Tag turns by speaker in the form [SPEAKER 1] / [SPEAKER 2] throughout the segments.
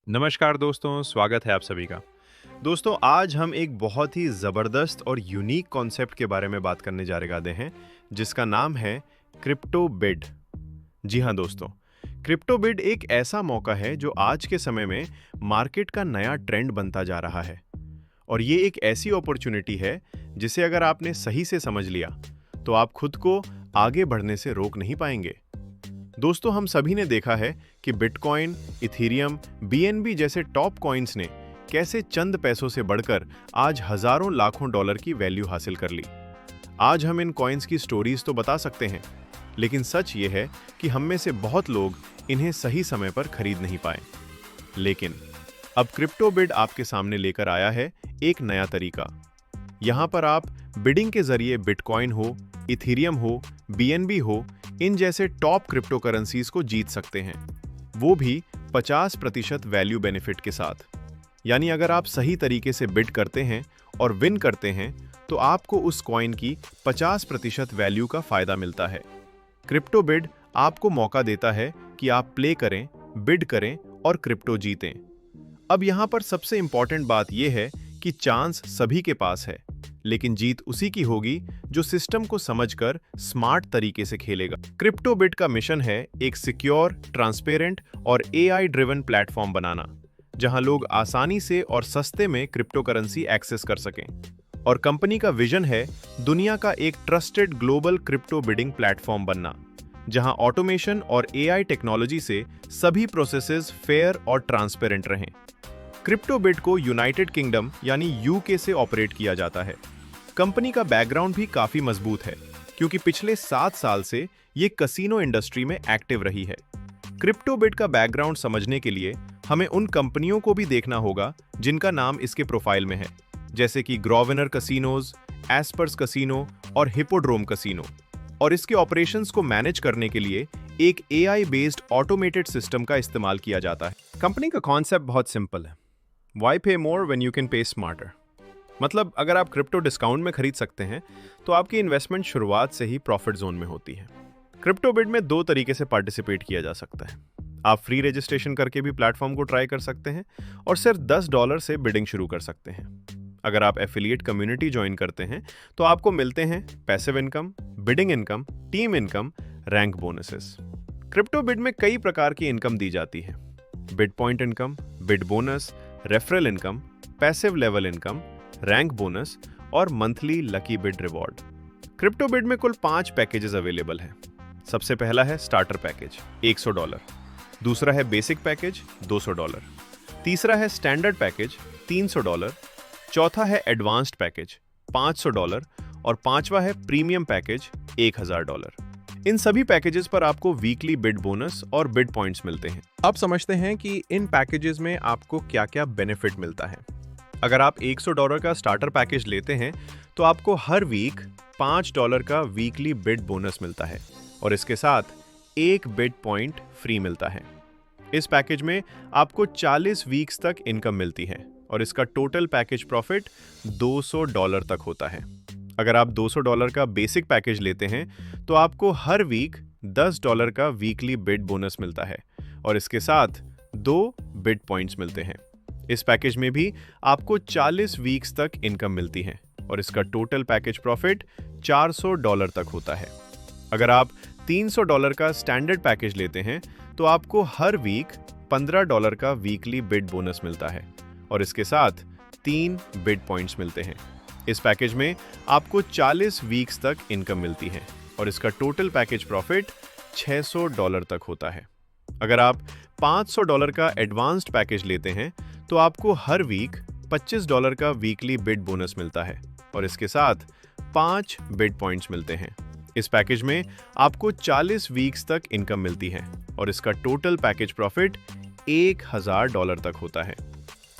[SPEAKER 1] नमस्कार दोस्तों, स्वागत है आप सभी का। दोस्तों, आज हम एक बहुत ही ज़बरदस्त और यूनिक कॉन्सेप्ट के बारे में बात करने जा रहे हैं, जिसका नाम है क्रिप्टो बिड। जी हाँ दोस्तों, क्रिप्टो बिड एक ऐसा मौका है जो आज के समय में मार्केट का नया ट्रेंड बनता जा रहा है। और ये एक ऐसी अपॉर्चुनिटी है जिसे अगर आपने सही से समझ लिया, तो आप खुद को आगे बढ़ने से रोक नहीं पाएंगे। दोस्तों, हम सभी ने देखा है कि बिटकॉइन, इथेरियम, बीएनबी जैसे टॉप कॉइन्स ने कैसे चंद पैसों से बढ़कर आज हजारों लाखों डॉलर की वैल्यू हासिल कर ली। आज हम इन कॉइन्स की स्टोरीज तो बता सकते हैं, लेकिन सच ये है कि हम में से बहुत लोग इन्हें सही समय पर खरीद नहीं पाए। लेकिन अब क्रिप्टो बिड आपके सामने लेकर आया है एक नया तरीका। यहाँ पर आप बिडिंग के जरिए बिटकॉइन हो, इथेरियम हो, बीएनबी हो, इन जैसे टॉप क्रिप्टो करेंसीज को जीत सकते हैं, वो भी 50% वैल्यू बेनिफिट के साथ। यानी अगर आप सही तरीके से बिड करते हैं और विन करते हैं, तो आपको उस कॉइन की 50% वैल्यू का फायदा मिलता है। क्रिप्टो बिड आपको मौका देता है कि आप प्ले करें, बिड करें और क्रिप्टो जीतें। अब यहाँ पर सबसे इंपॉर्टेंट बात यह है कि चांस सभी के पास है, लेकिन जीत उसी की होगी जो सिस्टम को समझकर स्मार्ट तरीके से खेलेगा। क्रिप्टो बिट का मिशन है एक सिक्योर, ट्रांसपेरेंट और एआई ड्रिवन प्लेटफॉर्म बनाना, जहां लोग आसानी से और सस्ते में क्रिप्टो करेंसी एक्सेस कर सकें। और कंपनी का विजन है दुनिया का एक trusted global crypto bidding platform बनना, जहां ऑटोमेशन और एआई टेक्नोलॉजी से सभी प्रोसेसेस फेयर और ट्रांसपेरेंट रहें। क्रिप्टो बिट को यूनाइटेड किंगडम यानी यूके से ऑपरेट किया जाता है। कंपनी का बैकग्राउंड भी काफी मजबूत है, क्योंकि पिछले 7 साल से ये कसिनो इंडस्ट्री में एक्टिव रही है। क्रिप्टो बिट का बैकग्राउंड समझने के लिए हमें उन कंपनियों को भी देखना होगा जिनका नाम इसके प्रोफाइल में है, जैसे कि ग्रोवेनर कसिनोज, एस्पर्स कसिनो और हिपोड्रोम कसिनो। और इसके ऑपरेशंस को मैनेज करने के लिए एक एआई बेस्ड ऑटोमेटेड सिस्टम का इस्तेमाल किया जाता है। कंपनी का कॉन्सेप्ट बहुत सिंपल है, वाई पे मोर when you can pay smarter. मतलब अगर आप क्रिप्टो डिस्काउंट में खरीद सकते हैं, तो आपकी इन्वेस्टमेंट शुरुआत से ही प्रॉफिट जोन में होती है। क्रिप्टो बिड में 2 तरीके से पार्टिसिपेट किया जा सकता है। आप फ्री रजिस्ट्रेशन करके भी प्लेटफॉर्म को ट्राई कर सकते हैं और सिर्फ $10 से बिडिंग शुरू कर सकते हैं। अगर आप एफिलिएट कम्युनिटी ज्वाइन करते हैं, तो आपको मिलते हैं passive income, bidding income, team income, rank bonuses. Crypto bid में कई प्रकार की इनकम दी जाती है: bid point income, bid bonus, referral income, passive level income, rank bonus और monthly lucky bid reward. Crypto bid में कुल 5 पैकेजेस अवेलेबल हैं। सबसे पहला है स्टार्टर पैकेज $100, दूसरा है बेसिक पैकेज $200, तीसरा है स्टैंडर्ड पैकेज $300, चौथा है एडवांस्ड पैकेज $500 और पांचवा है प्रीमियम पैकेज $1000। इन सभी पैकेजेस पर आपको वीकली बिड बोनस और बिड पॉइंट्स मिलते हैं। अब समझते हैं कि इन पैकेजेस में आपको क्या-क्या बेनिफिट मिलता है। अगर आप $100 का स्टार्टर पैकेज लेते हैं, तो आपको हर वीक $5 का वीकली बिड बोनस मिलता है और इसके साथ 1 बिड पॉइंट फ्री मिलता है। इस पैकेज में आपको 40 वीक्स तक इनकम मिलती है और इसका टोटल पैकेज प्रॉफिट $200 तक होता है। अगर आप $200 का बेसिक पैकेज लेते हैं, तो आपको हर वीक $10 का वीकली बिड बोनस मिलता है और इसके साथ 2 बिड पॉइंट्स मिलते हैं। इस पैकेज में भी आपको 40 वीक्स तक इनकम मिलती है और इसका टोटल पैकेज प्रॉफिट $400 तक होता है। अगर आप $300 का स्टैंडर्ड पैकेज लेते हैं, तो आपको हर वीक $15 का वीकली बिड बोनस मिलता है और इसके साथ 3 बिड पॉइंट्स मिलते हैं। इस पैकेज में आपको 40 वीक्स तक इनकम मिलती है और इसका टोटल पैकेज प्रॉफिट $600 तक होता है। अगर आप $500 का एडवांस्ड पैकेज लेते हैं, तो आपको हर वीक $25 का वीकली बिड बोनस मिलता है और इसके साथ 5 बिड पॉइंट्स मिलते हैं। इस पैकेज में आपको 40 वीक्स तक इनकम मिलती है और इसका टोटल पैकेज प्रॉफिट $1000 तक होता है।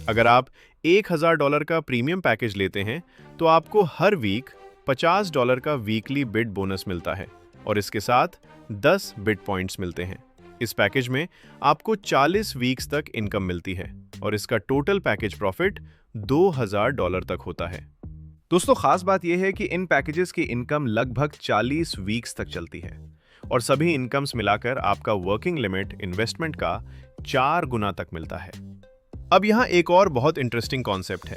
[SPEAKER 1] अगर आप $1000 का प्रीमियम पैकेज लेते हैं, तो आपको हर वीक $50 का वीकली बिड बोनस मिलता है और इसके साथ 10 बिड पॉइंट्स मिलते हैं। इस पैकेज में आपको 40 वीक्स तक इनकम मिलती है और इसका टोटल पैकेज प्रॉफिट $2000 तक होता है। दोस्तों, खास बात यह है कि इन पैकेजेस की इनकम लगभग 40 वीक्स तक चलती है और सभी इनकम्स मिलाकर आपका वर्किंग लिमिट इन्वेस्टमेंट का 4 गुना तक मिलता है। अब यहाँ एक और बहुत इंटरेस्टिंग कॉन्सेप्ट है।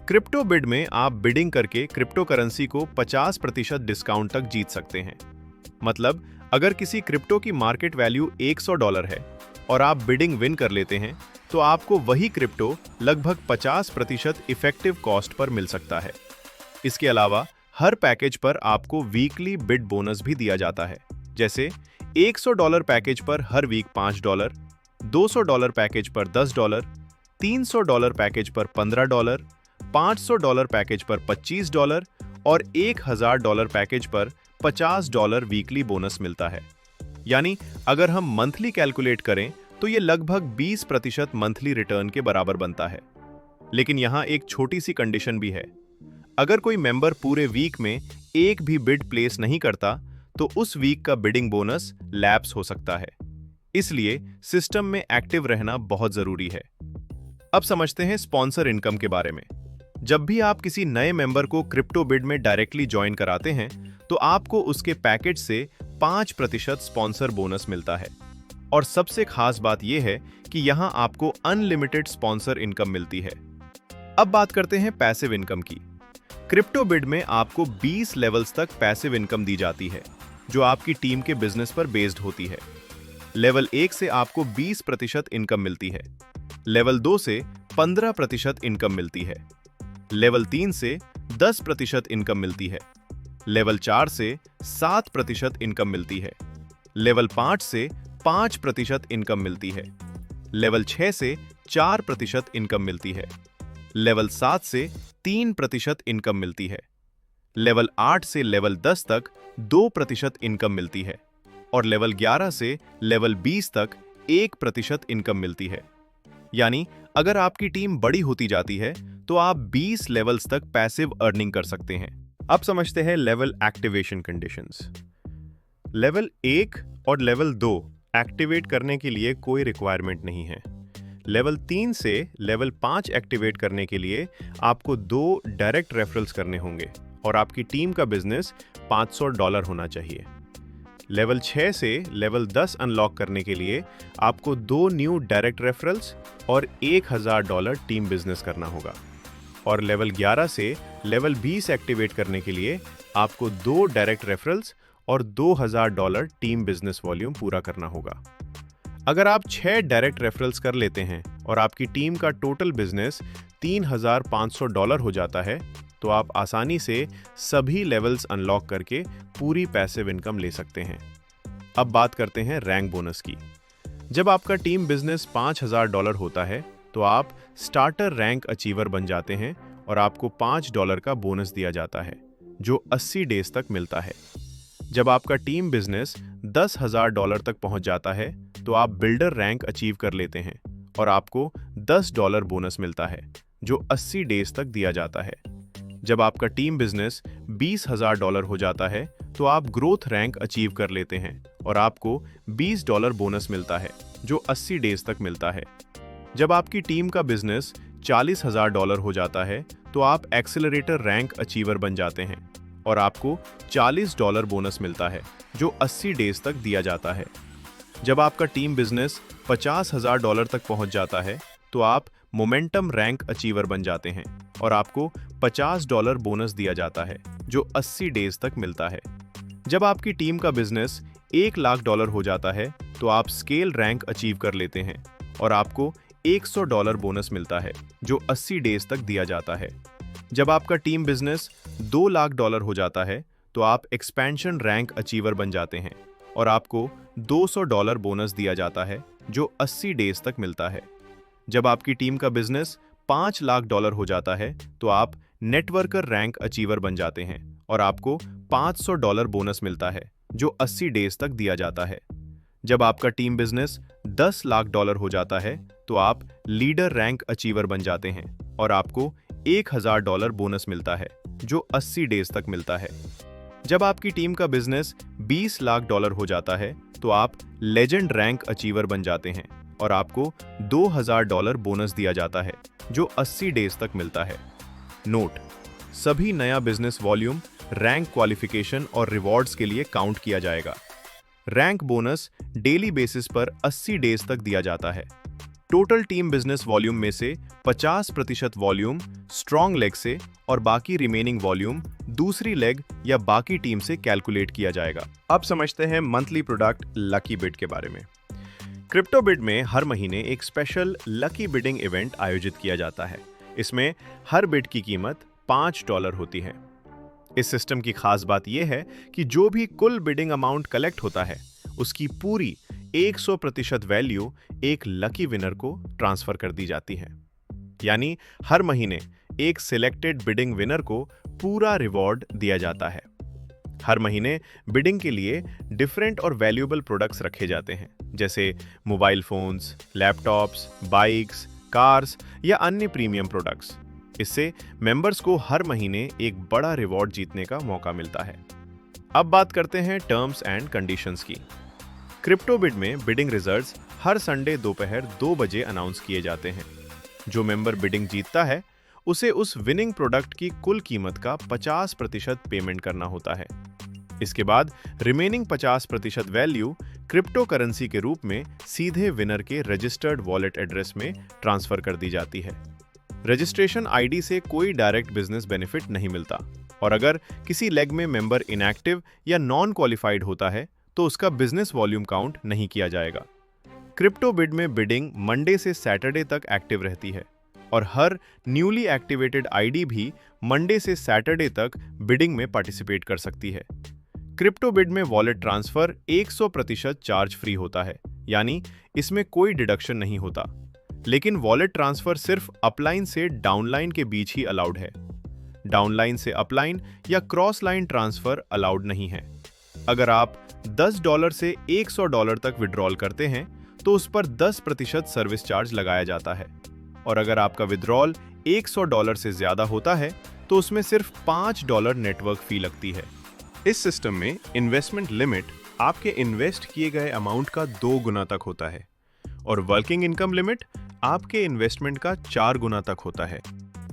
[SPEAKER 1] क्रिप्टो बिड में आप बिडिंग करके क्रिप्टो करेंसी को 50% डिस्काउंट तक जीत सकते हैं। मतलब अगर किसी क्रिप्टो की मार्केट वैल्यू $100 है और आप बिडिंग विन कर लेते हैं तो आपको वही क्रिप्टो लगभग 50% इफेक्टिव कॉस्ट पर मिल सकता है। इसके अलावा हर पैकेज पर आपको वीकली बिड बोनस भी दिया जाता है। जैसे $100 पैकेज पर हर वीक $5, $200 पैकेज पर $10, $300 पैकेज पर $15, $500 पैकेज पर $25 और $1000 पैकेज पर $50 वीकली बोनस मिलता है। यानी अगर हम मंथली कैलकुलेट करें तो ये लगभग 20% मंथली रिटर्न के बराबर बनता है। लेकिन यहाँ एक छोटी सी कंडीशन भी है। अगर कोई मेंबर पूरे वीक में एक भी बिड प्लेस नहीं करता तो उस वीक का बिडिंग बोनस लैप्स हो सकता है। इसलिए सिस्टम में एक्टिव रहना बहुत जरूरी है। अब समझते हैं स्पॉन्सर इनकम के बारे में। जब भी आप किसी नए मेंबर को क्रिप्टो बिड में डायरेक्टली ज्वाइन कराते हैं तो आपको उसके पैकेज से 5% स्पॉन्सर बोनस मिलता है। और सबसे खास बात यह है कि यहां आपको अनलिमिटेड स्पॉन्सर इनकम मिलती है। अब बात करते हैं पैसिव इनकम की। क्रिप्टो बिड में आपको 20 लेवल्स तक पैसिव इनकम दी जाती है जो आपकी टीम के बिजनेस पर बेस्ड होती है। लेवल 1 से आपको 20% इनकम मिलती है, लेवल 2 से 15% इनकम मिलती है, लेवल 3 से 10% इनकम मिलती है, लेवल 4 से 7% इनकम मिलती है, लेवल 5 से 5% इनकम मिलती है, लेवल 6 से 4% इनकम मिलती है, लेवल 7 से 3% इनकम मिलती है, लेवल 8 से लेवल 10 तक 2% इनकम मिलती है और लेवल 11 से लेवल 20 तक 1% इनकम मिलती है। यानी अगर आपकी टीम बड़ी होती जाती है तो आप 20 लेवल्स तक पैसिव अर्निंग कर सकते हैं। अब समझते हैं लेवल एक्टिवेशन कंडीशंस। लेवल 1 और लेवल 2 एक्टिवेट करने के लिए कोई रिक्वायरमेंट नहीं है। लेवल 3 से लेवल 5 एक्टिवेट करने के लिए आपको 2 डायरेक्ट रेफरल्स करने होंगे और आपकी टीम का बिजनेस $500 होना चाहिए। लेवल 6 से लेवल 10 अनलॉक करने के लिए आपको 2 न्यू डायरेक्ट रेफरल्स और $1000 टीम बिजनेस करना होगा। और लेवल 11 से लेवल 20 एक्टिवेट करने के लिए आपको 2 डायरेक्ट रेफरल्स और $2000 टीम बिजनेस वॉल्यूम पूरा करना होगा। अगर आप 6 डायरेक्ट रेफरल्स कर लेते हैं और आपकी टीम का टोटल बिजनेस $3500 हो जाता है तो आप आसानी से सभी लेवल्स अनलॉक करके पूरी पैसिव इनकम ले सकते हैं। अब बात करते हैं रैंक बोनस की। जब आपका टीम बिजनेस $5000 होता है तो आप स्टार्टर रैंक अचीवर बन जाते हैं और आपको $5 का बोनस दिया जाता है जो 80 डेज तक मिलता है। जब आपका टीम बिजनेस $10,000 तक पहुंच जाता है तो आप बिल्डर रैंक अचीव कर लेते हैं और आपको $10 बोनस मिलता है जो 80 डेज तक दिया जाता है। जब आपका टीम बिजनेस $20,000 हो जाता है तो आप ग्रोथ रैंक अचीव कर लेते हैं और आपको $20 बोनस मिलता है जो 80 डेज तक मिलता है। जब आपकी टीम का बिजनेस $40,000 हो जाता है तो आप एक्सेलरेटर रैंक अचीवर बन जाते हैं और आपको $40 बोनस मिलता है जो 80 डेज तक दिया जाता है। जब आपका टीम बिजनेस $50,000 तक पहुंच जाता है तो आप मोमेंटम रैंक अचीवर बन जाते हैं और आपको $50 बोनस दिया जाता है जो 80 डेज तक मिलता है। जब आपकी टीम का बिजनेस $1,00,000 हो जाता है तो आप स्केल रैंक अचीव कर लेते हैं और आपको $100 बोनस मिलता है जो 80 डेज तक दिया जाता है। जब आपका टीम बिजनेस $2,00,000 हो जाता है तो आप एक्सपेंशन रैंक अचीवर बन जाते हैं और आपको $200 बोनस दिया जाता है जो 80 डेज तक मिलता है। जब आपकी टीम का बिजनेस $5,00,000 हो जाता है तो आप नेटवर्कर रैंक अचीवर बन जाते हैं और आपको $500 बोनस मिलता है जो 80 डेज तक दिया जाता है। जब आपका टीम बिजनेस $10,00,000 हो जाता है तो आप लीडर रैंक अचीवर बन जाते हैं और आपको $1,000 बोनस मिलता है जो 80 डेज तक मिलता है। जब आपकी टीम का बिजनेस $20,00,000 हो जाता है तो आप लेजेंड रैंक अचीवर बन जाते हैं और आपको $2,000 बोनस दिया जाता है जो 80 डेज तक मिलता है। नोट: सभी नया बिजनेस वॉल्यूम रैंक क्वालिफिकेशन और रिवॉर्ड्स के लिए काउंट किया जाएगा। रैंक बोनस डेली बेसिस पर 80 डेज तक दिया जाता है। टोटल टीम बिजनेस वॉल्यूम में से 50% वॉल्यूम स्ट्रॉन्ग लेग से और बाकी रिमेनिंग वॉल्यूम दूसरी लेग या बाकी टीम से कैलकुलेट किया जाएगा। अब समझते हैं मंथली प्रोडक्ट लकी बिड के बारे में। क्रिप्टो बिड में हर महीने एक स्पेशल लकी बिडिंग इवेंट आयोजित किया जाता है। इसमें हर बिड की कीमत $5 होती है। इस सिस्टम की खास बात यह है कि जो भी कुल बिडिंग अमाउंट कलेक्ट होता है उसकी पूरी 100% वैल्यू एक लकी विनर को ट्रांसफर कर दी जाती है। यानी हर महीने एक सिलेक्टेड बिडिंग विनर को पूरा रिवॉर्ड दिया जाता है। हर महीने बिडिंग के लिए डिफरेंट और वैल्यूएबल प्रोडक्ट्स रखे जाते हैं, जैसे mobile phones, laptops, bikes, cars या अन्य प्रीमियम प्रोडक्ट्स। इससे मेंबर्स को हर महीने एक बड़ा रिवॉर्ड जीतने का मौका मिलता है। अब बात करते हैं टर्म्स एंड कंडीशंस की। क्रिप्टो बिड में बिडिंग रिजल्ट्स हर संडे दोपहर 2 बजे अनाउंस किए जाते हैं। जो मेंबर बिडिंग जीतता है उसे उस विनिंग प्रोडक्ट की कुल कीमत का 50% पेमेंट करना होता है। इसके बाद रिमेनिंग 50% वैल्यू क्रिप्टो करेंसी के रूप में सीधे विनर के रजिस्टर्ड वॉलेट एड्रेस में ट्रांसफर कर दी जाती है। रजिस्ट्रेशन आईडी से कोई डायरेक्ट बिजनेस बेनिफिट नहीं मिलता, और अगर किसी लेग में मेंबर इनएक्टिव या नॉन क्वालिफाइड होता है तो उसका बिजनेस वॉल्यूम काउंट नहीं किया जाएगा। क्रिप्टो बिड में बिडिंग मंडे से सैटरडे तक एक्टिव रहती है और हर न्यूली एक्टिवेटेड आईडी भी मंडे से सैटरडे तक बिडिंग में पार्टिसिपेट कर सकती है। क्रिप्टो बिड में वॉलेट ट्रांसफर 100% चार्ज फ्री होता है, यानी इसमें कोई डिडक्शन नहीं होता। लेकिन वॉलेट ट्रांसफर सिर्फ अपलाइन से डाउनलाइन के बीच ही अलाउड है। डाउनलाइन से अपलाइन या क्रॉस लाइन ट्रांसफर अलाउड नहीं है। अगर आप $10 से $100 तक विड्रॉल करते हैं तो उस पर 10% सर्विस चार्ज लगाया जाता है, और अगर आपका विड्रॉल $100 से ज्यादा होता है तो उसमें सिर्फ $5 नेटवर्क फी लगती है। इस सिस्टम में इन्वेस्टमेंट लिमिट आपके इन्वेस्ट किए गए अमाउंट का 2 गुना तक होता है और वर्किंग इनकम लिमिट आपके इन्वेस्टमेंट का 4 गुना तक होता है।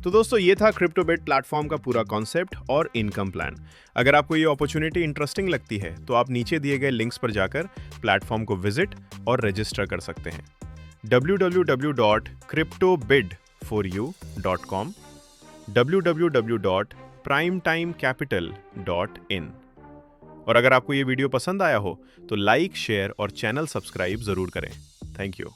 [SPEAKER 1] तो दोस्तों, ये था क्रिप्टो बिड प्लेटफॉर्म का पूरा कॉन्सेप्ट और इनकम प्लान। अगर आपको ये अपॉर्चुनिटी इंटरेस्टिंग लगती है तो आप नीचे दिए गए लिंक्स पर जाकर प्लेटफॉर्म को विजिट और रजिस्टर कर सकते हैं। www.cryptobidforyou.com, www.primetimecapital.in। और अगर आपको ये वीडियो पसंद आया हो तो लाइक, शेयर और चैनल सब्सक्राइब जरूर करें। Thank you.